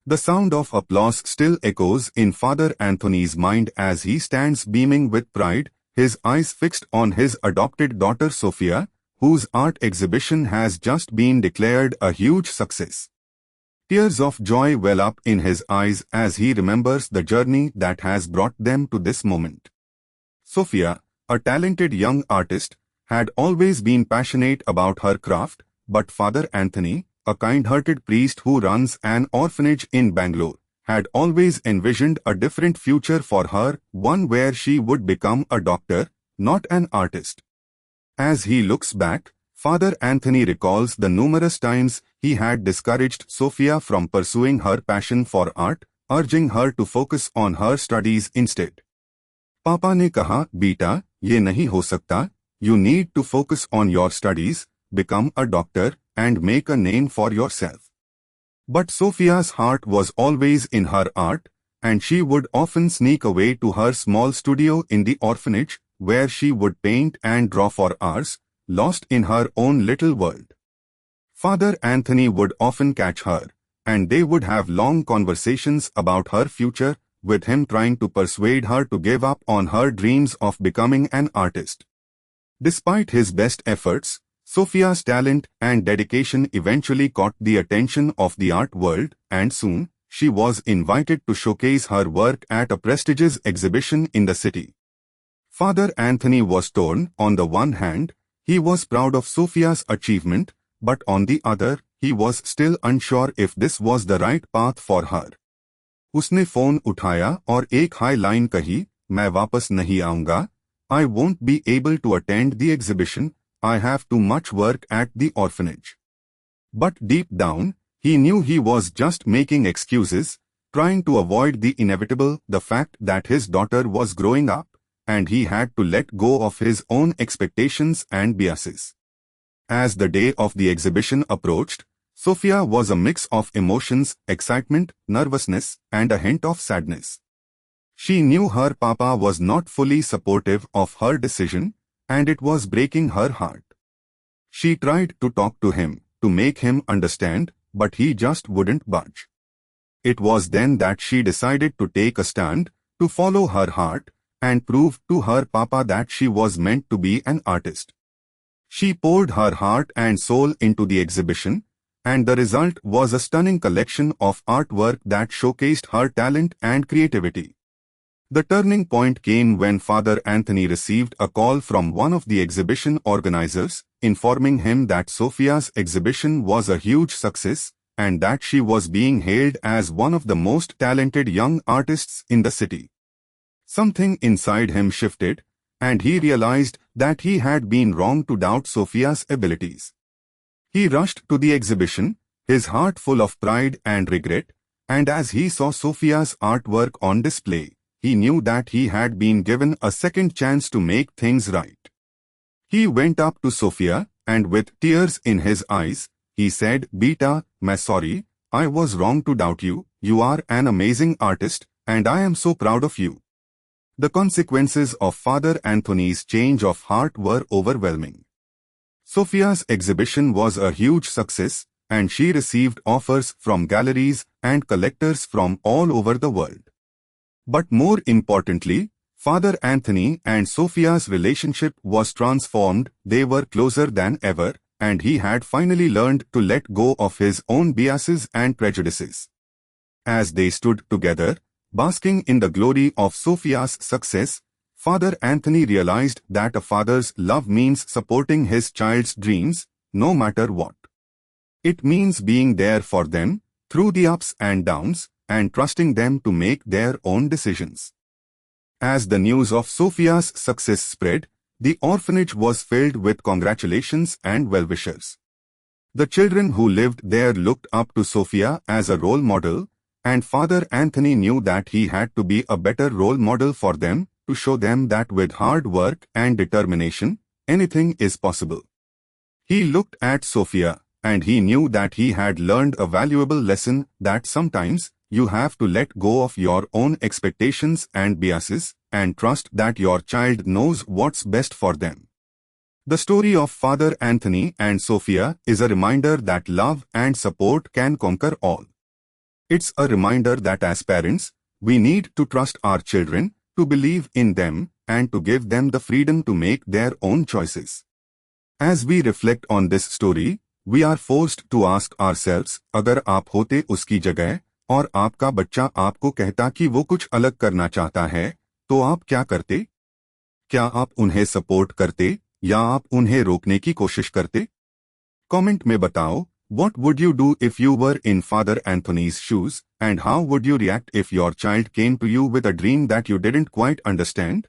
The sound of applause still echoes in Father Anthony's mind as he stands beaming with pride, his eyes fixed on his adopted daughter Sophia, whose art exhibition has just been declared a huge success. Tears of joy well up in his eyes as he remembers the journey that has brought them to this moment. Sophia, a talented young artist, had always been passionate about her craft, but Father Anthony, a kind-hearted priest who runs an orphanage in Bangalore, had always envisioned a different future for her, one where she would become a doctor, not an artist. As he looks back, Father Anthony recalls the numerous times he had discouraged Sophia from pursuing her passion for art, urging her to focus on her studies instead. पापा ने कहा, बेटा, ये नहीं हो सकता, you need to focus on your studies, become a doctor, and make a name for yourself. But Sophia's heart was always in her art, and she would often sneak away to her small studio in the orphanage, where she would paint and draw for hours, lost in her own little world. Father Anthony would often catch her, and they would have long conversations about her future, with him trying to persuade her to give up on her dreams of becoming an artist. Despite his best efforts, Sophia's talent and dedication eventually caught the attention of the art world, and soon, she was invited to showcase her work at a prestigious exhibition in the city. Father Anthony was torn. On the one hand, he was proud of Sophia's achievement, but on the other, he was still unsure if this was the right path for her. उसने phone उठाया और एक high line कही, मैं वापस नहीं आऊंगा, I won't be able to attend the exhibition, I have too much work at the orphanage. But deep down, he knew he was just making excuses, trying to avoid the inevitable, the fact that his daughter was growing up, and he had to let go of his own expectations and biases. As the day of the exhibition approached, Sophia was a mix of emotions, excitement, nervousness, and a hint of sadness. She knew her papa was not fully supportive of her decision, and it was breaking her heart. She tried to talk to him, to make him understand, but he just wouldn't budge. It was then that she decided to take a stand, to follow her heart, and prove to her papa that she was meant to be an artist. She poured her heart and soul into the exhibition, and the result was a stunning collection of artwork that showcased her talent and creativity. The turning point came when Father Anthony received a call from one of the exhibition organizers, informing him that Sophia's exhibition was a huge success, and that she was being hailed as one of the most talented young artists in the city. Something inside him shifted, and he realized that he had been wrong to doubt Sophia's abilities. He rushed to the exhibition, his heart full of pride and regret, and as he saw Sophia's artwork on display, he knew that he had been given a second chance to make things right. He went up to Sophia, and with tears in his eyes, he said, Beta, मैं sorry, I was wrong to doubt you, you are an amazing artist, and I am so proud of you. The consequences of Father Anthony's change of heart were overwhelming. Sophia's exhibition was a huge success, and she received offers from galleries and collectors from all over the world. But more importantly, Father Anthony and Sophia's relationship was transformed. They were closer than ever, and he had finally learned to let go of his own biases and prejudices. As they stood together, basking in the glory of Sophia's success, Father Anthony realized that a father's love means supporting his child's dreams, no matter what. It means being there for them, through the ups and downs, and trusting them to make their own decisions. As the news of Sophia's success spread, the orphanage was filled with congratulations and well-wishers. The children who lived there looked up to Sophia as a role model, and Father Anthony knew that he had to be a better role model for them, to show them that with hard work and determination, anything is possible. He looked at Sophia, and he knew that he had learned a valuable lesson, that sometimes you have to let go of your own expectations and biases, and trust that your child knows what's best for them. The story of Father Anthony and Sophia is a reminder that love and support can conquer all. It's a reminder that as parents, we need to trust our children, to believe in them, and to give them the freedom to make their own choices. As we reflect on this story, we are forced to ask ourselves, अगर आप होते उसकी जगह और आपका बच्चा आपको कहता कि वो कुछ अलग करना चाहता है, तो आप क्या करते? क्या आप उन्हें सपोर्ट करते या आप उन्हें रोकने की कोशिश करते? कमेंट में बताओ, what would you do if you were in Father Anthony's shoes, and how would you react if your child came to you with a dream that you didn't quite understand?